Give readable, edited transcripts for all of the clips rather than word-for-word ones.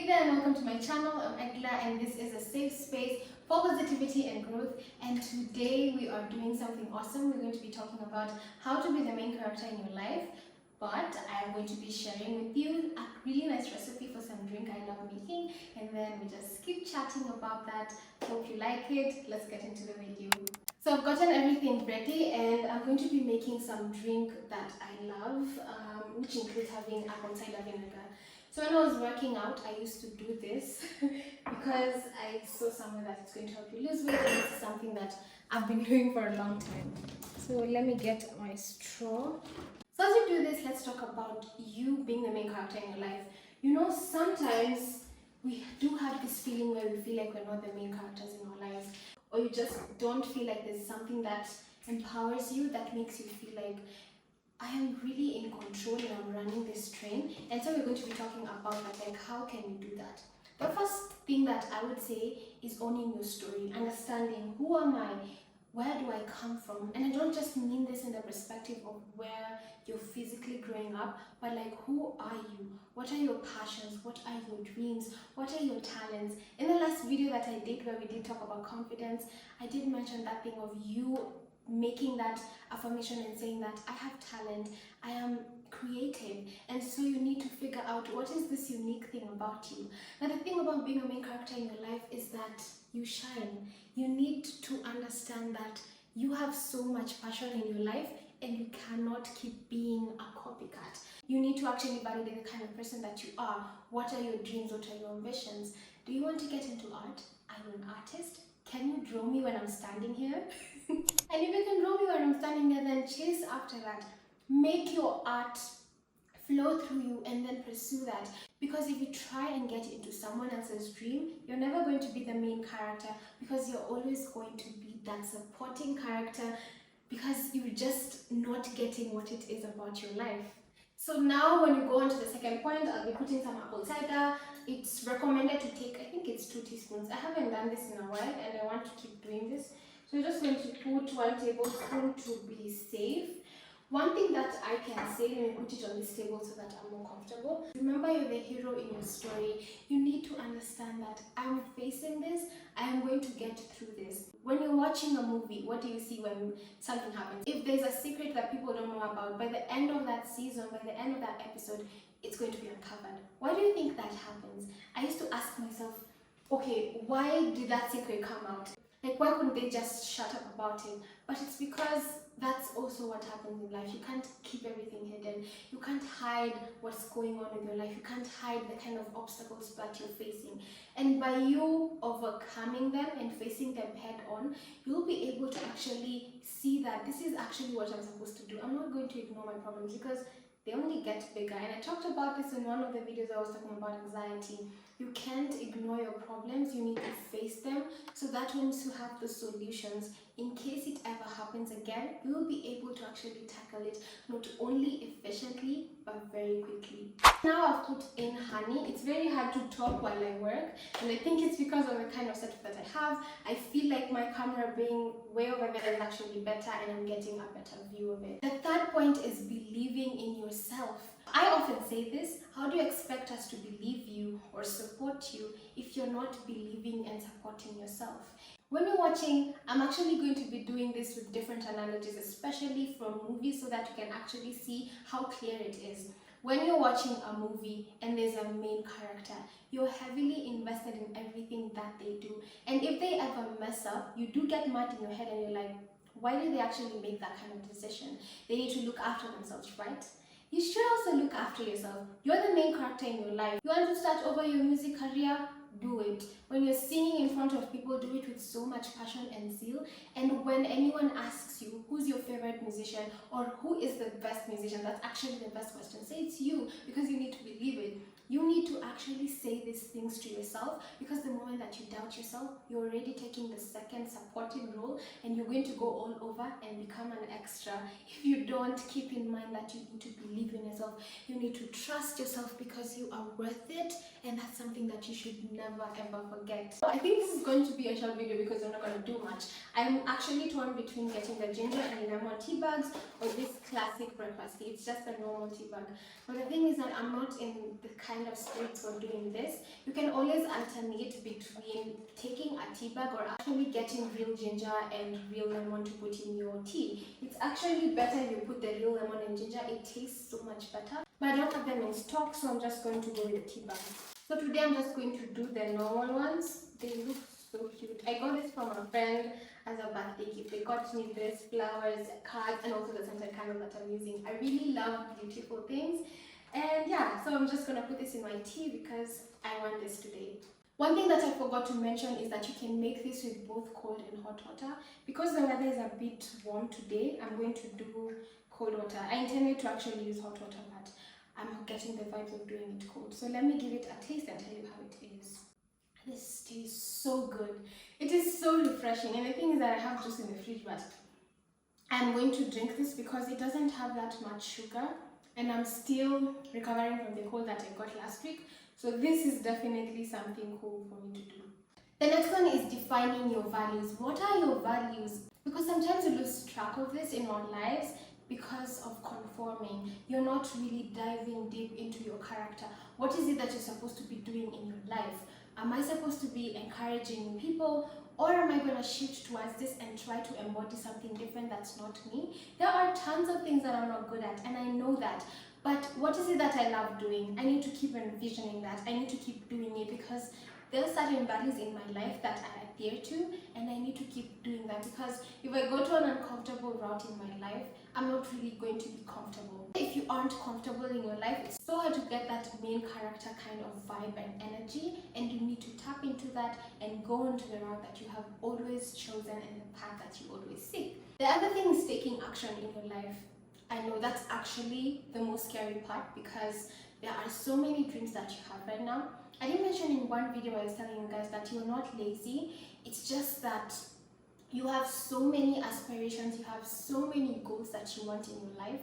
Hey there and welcome to my channel. I'm Eglah and this is a safe space for positivity and growth, and today we are doing something awesome. We're going to be talking about how to be the main character in your life, but I am going to be sharing with you a really nice recipe for some drink I love making, and then we just keep chatting about that. Hope you like it. Let's get into the video. So I've gotten everything ready and I'm going to be making some drink that I love, which includes having apple cider vinegar. So when I was working out, I used to do this because I saw somewhere that it's going to help you lose weight, and this is something that I've been doing for a long time. So let me get my straw. So as we do this, let's talk about you being the main character in your life. You know, sometimes we do have this feeling where we feel like we're not the main characters in our lives, or you just don't feel like there's something that empowers you, that makes you feel like I am really in control and I'm running this train. And so we're going to be talking about that, like how can you do that? The first thing that I would say is owning your story, understanding who am I, where do I come from? And I don't just mean this in the perspective of where you're physically growing up, but like who are you? What are your passions? What are your dreams? What are your talents? In the last video that I did where we did talk about confidence, I did mention that thing of you making that affirmation and saying that I have talent, I am creative, and so you need to figure out what is this unique thing about you. Now the thing about being a main character in your life is that you shine. You need to understand that you have so much passion in your life and you cannot keep being a copycat. You need to actually validate the kind of person that you are. What are your dreams? What are your ambitions? Do you want to get into art? Are you an artist? Can you draw me when I'm standing here? And if you can draw me when I'm standing there, then chase after that. Make your art flow through you and then pursue that. Because if you try and get into someone else's dream, you're never going to be the main character, because you're always going to be that supporting character, because you're just not getting what it is about your life. So now when you go on to the second point, I'll be putting some apple cider. It's recommended to take, I think it's 2 teaspoons. I haven't done this in a while and I want to keep doing this. So you're just going to put 1 tablespoon to be safe. One thing that I can say, let me put it on this table so that I'm more comfortable. Remember, you're the hero in your story. You need to understand that I'm facing this, I am going to get through this. When you're watching a movie, what do you see when something happens? If there's a secret that people don't know about, by the end of that season, by the end of that episode, it's going to be uncovered. Why do you think that happens? I used to ask myself, okay, why did that secret come out? Like, why couldn't they just shut up about it? But it's because that's also what happens in life. You can't keep everything hidden. You can't hide what's going on in your life. You can't hide the kind of obstacles that you're facing. And by you overcoming them and facing them head on, you'll be able to actually see that this is actually what I'm supposed to do. I'm not going to ignore my problems, because they only get bigger. And I talked about this in one of the videos I was talking about anxiety. You can't ignore your problems, you need to face them, so that once you have the solutions, in case it ever happens again, you will be able to actually tackle it, not only efficiently, but very quickly. Now I've put in honey. It's very hard to talk while I work, and I think it's because of the kind of setup that I have. I feel like my camera being way over there is actually better, and I'm getting a better view of it. The third point is believing in yourself. I often say this, how do you expect us to believe you or support you if you're not believing and supporting yourself? When you're watching, I'm actually going to be doing this with different analogies, especially from movies, so that you can actually see how clear it is. When you're watching a movie and there's a main character, you're heavily invested in everything that they do. And if they ever mess up, you do get mad in your head and you're like, why did they actually make that kind of decision? They need to look after themselves, right? You should also look after yourself. You're the main character in your life. You want to start over your music career? Do it. When you're singing in front of people, do it with so much passion and zeal. And when anyone asks you, who's your favorite musician or who is the best musician, that's actually the best question. Say it's you, because you need to believe it. You need to actually say these things to yourself, because the moment that you doubt yourself, you're already taking the second supporting role and you're going to go all over and become an extra. If you don't keep in mind that you need to believe in yourself, you need to trust yourself, because you are worth it, and that's something that you should never ever forget. I think this is going to be a short video because I'm not going to do much. I'm actually torn between getting the ginger and lemon tea bags or this classic breakfast tea. It's just a normal tea bag. But the thing is that I'm not in the kind of space great for doing this. You can always alternate between taking a tea bag or actually getting real ginger and real lemon to put in your tea. It's actually better if you put the real lemon and ginger. It tastes so much better. But I don't have them in stock, so I'm just going to go with the tea bag. So today I'm just going to do the normal ones. They look so cute. I got this from a friend as a birthday gift. They got me this, flowers, cards, and also the scented candle that I'm using. I really love beautiful things. And yeah, so I'm just gonna put this in my tea because I want this today. One thing that I forgot to mention is that you can make this with both cold and hot water. Because the weather is a bit warm today, I'm going to do cold water. I intended to actually use hot water, but I'm getting the vibes of doing it cold. So let me give it a taste and tell you how it is. This tastes so good. It is so refreshing. And the thing is that I have juice in the fridge, but I'm going to drink this because it doesn't have that much sugar. And I'm still recovering from the cold that I got last week. So this is definitely something cool for me to do. The next one is defining your values. What are your values? Because sometimes we lose track of this in our lives because of conforming. You're not really diving deep into your character. What is it that you're supposed to be doing in your life? Am I supposed to be encouraging people, or am I going to shift towards this and try to embody something different that's not me? There are tons of things that I'm not good at, and I know that. But what is it that I love doing? I need to keep envisioning that. I need to keep doing it because there are certain values in my life that I adhere to, and I need to keep doing that because if I go to an uncomfortable route in my life, I'm not really going to be comfortable. If you aren't comfortable in your life, it's so hard to get that main character kind of vibe and energy, and you need to tap into that and go into the route that you have always chosen and the path that you always seek. The other thing is taking action in your life. I know that's actually the most scary part because there are so many dreams that you have right now. I did mention in one video I was telling you guys that you're not lazy. It's just that you have so many aspirations, you have so many goals that you want in your life.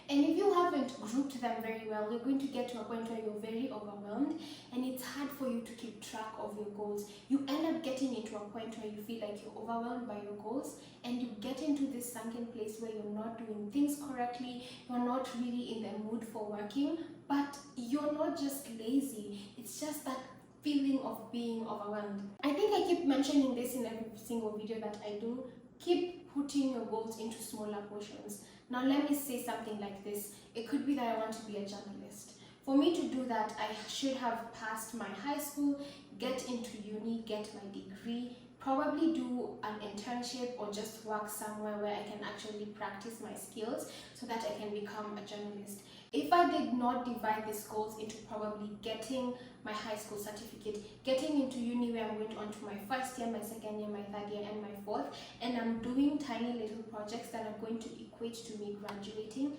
And if you haven't grouped them very well, you're going to get to a point where you're very overwhelmed and it's hard for you to keep track of your goals. You end up getting into a point where you feel like you're overwhelmed by your goals and you get into this sunken place where you're not doing things correctly, you're not really in the mood for working, but you're not just lazy. It's just that feeling of being overwhelmed. I think I keep mentioning this in every single video that I do. Keep putting your goals into smaller portions. Now let me say something like this. It could be that I want to be a journalist. For me to do that, I should have passed my high school, get into uni, get my degree, probably do an internship or just work somewhere where I can actually practice my skills so that I can become a journalist. If I did not divide these goals into probably getting my high school certificate, getting into uni where I'm going on to my first year, my second year, my third year, and my fourth, and I'm doing tiny little projects that are going to equate to me graduating,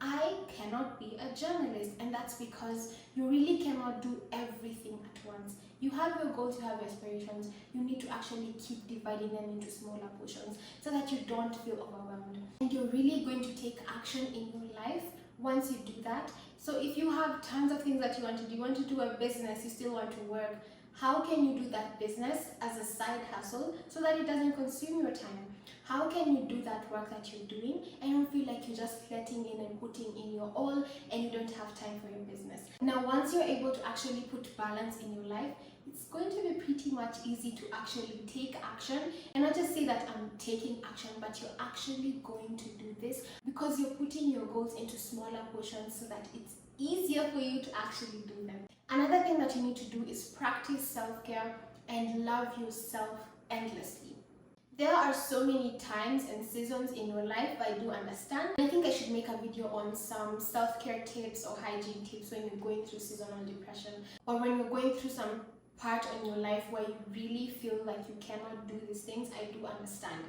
I cannot be a journalist. And that's because you really cannot do everything at once. You have your goals, you have your aspirations, you need to actually keep dividing them into smaller portions so that you don't feel overwhelmed. And you're really going to take action in your life once you do that. So if you have tons of things that you want to do a business, you still want to work, how can you do that business as a side hustle so that it doesn't consume your time? How can you do that work that you're doing and don't feel like you're just letting in and putting in your all and you don't have time for your business? Now, once you're able to actually put balance in your life, it's going to be pretty much easy to actually take action and not just say that I'm taking action, but you're actually going to do this because you're putting your goals into smaller portions so that it's easier for you to actually do them. Another thing that you need to do is practice self-care and love yourself endlessly. There are so many times and seasons in your life, I do understand. I think I should make a video on some self-care tips or hygiene tips when you're going through seasonal depression or when you're going through some part in your life where you really feel like you cannot do these things. I do understand,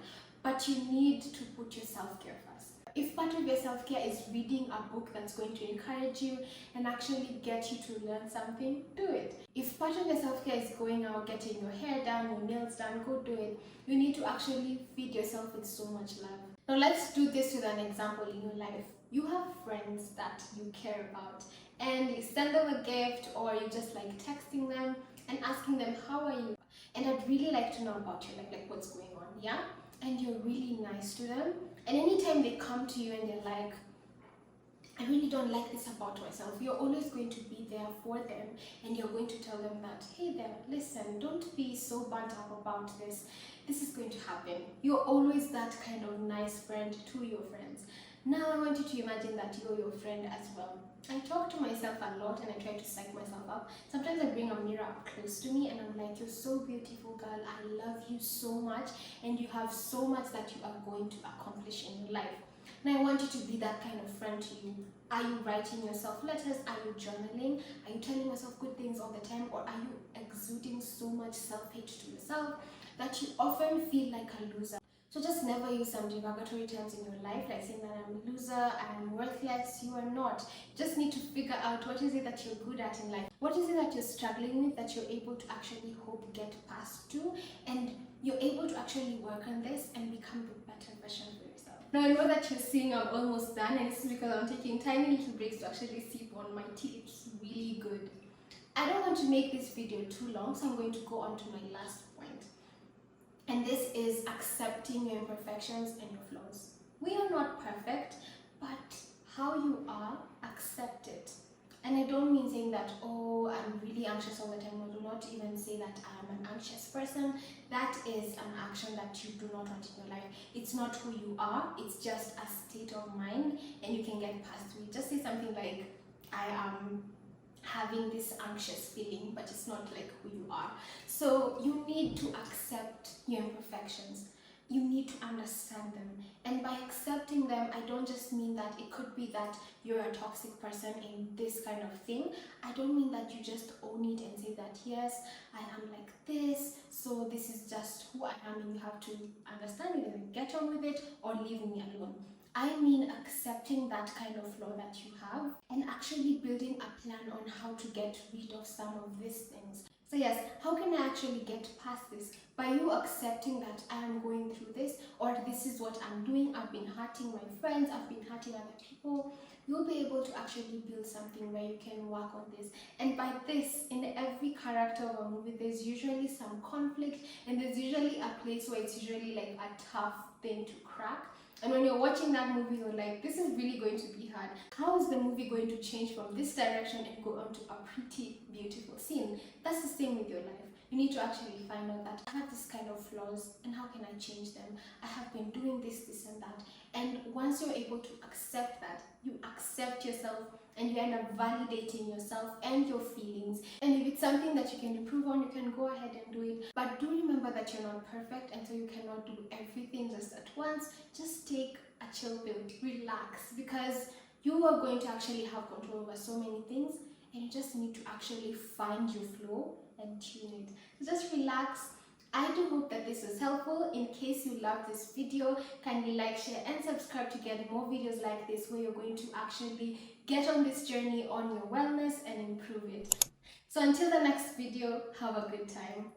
but you need to put your self-care first. If part of your self-care is reading a book that's going to encourage you and actually get you to learn something, do it. If part of your self-care is going out, getting your hair done, your nails done, go do it. You need to actually feed yourself with so much love. Now let's do this with an example in your life. You have friends that you care about and you send them a gift or you just like texting them and asking them, how are you? And I'd really like to know about you, like what's going on, yeah? And you're really nice to them. And anytime they come to you and they're like, I really don't like this about myself. You're always going to be there for them, and you're going to tell them that, hey there, listen, don't be so burnt up about this. This is going to happen. You're always that kind of nice friend to your friends. Now I want you to imagine that you're your friend as well. I talk to myself a lot and I try to psych myself up. Sometimes I bring a mirror up close to me and I'm like, you're so beautiful, girl. I love you so much, and you have so much that you are going to accomplish in your life. And I want you to be that kind of friend to you. Are you writing yourself letters? Are you journaling? Are you telling yourself good things all the time? Or are you exuding so much self-hate to yourself that you often feel like a loser? So just never use some derogatory terms in your life, like saying that I'm a loser, I'm worthless. You are not. You just need to figure out what is it that you're good at in life. What is it that you're struggling with that you're able to actually hope get past to, and you're able to actually work on this and become the better version for yourself. Now I know that you're seeing I'm almost done, and this is because I'm taking tiny little breaks to actually sip on my tea. It's really good. I don't want to make this video too long, so I'm going to go on to my last point. And this is accepting your imperfections and your flaws. We are not perfect, but how you are, accept it. And I don't mean saying that, oh, I'm really anxious all the time. I do not even say that I'm an anxious person. That is an action that you do not want in your life. It's not who you are, it's just a state of mind, and you can get past it. Just say something like, I am having this anxious feeling, but it's not like who you are. So you need to accept your imperfections. You need to understand them. And by accepting them, I don't just mean that it could be that you're a toxic person in this kind of thing. I don't mean that you just own it and say that, yes, I am like this, so this is just who I am, and you have to understand it and get on with it or leave me alone. I mean accepting that kind of flaw that you have and actually building a plan on how to get rid of some of these things. So yes, how can I actually get past this? By you accepting that I am going through this, or this is what I'm doing, I've been hurting my friends, I've been hurting other people, you'll be able to actually build something where you can work on this. And by this, in every character of a movie, there's usually some conflict, and there's usually a place where it's usually like a tough thing to crack. And when you're watching that movie, you're like, this is really going to be hard. How is the movie going to change from this direction and go on to a pretty beautiful scene? That's the same with your life. You need to actually find out that I have this kind of flaws and how can I change them? I have been doing this, this and that. And once you're able to accept that, you accept yourself and you end up validating yourself and your feelings. And if it's something that you can improve on, you can go ahead and do it. But do remember that you're not perfect, and so you cannot do everything just at once. Just take a chill pill, relax, because you are going to actually have control over so many things, and you just need to actually find your flow and tune it. So just relax. I do hope that this was helpful. In case you love this video, kindly like, share and subscribe to get more videos like this where you're going to actually get on this journey on your wellness and improve it. So until the next video, have a good time.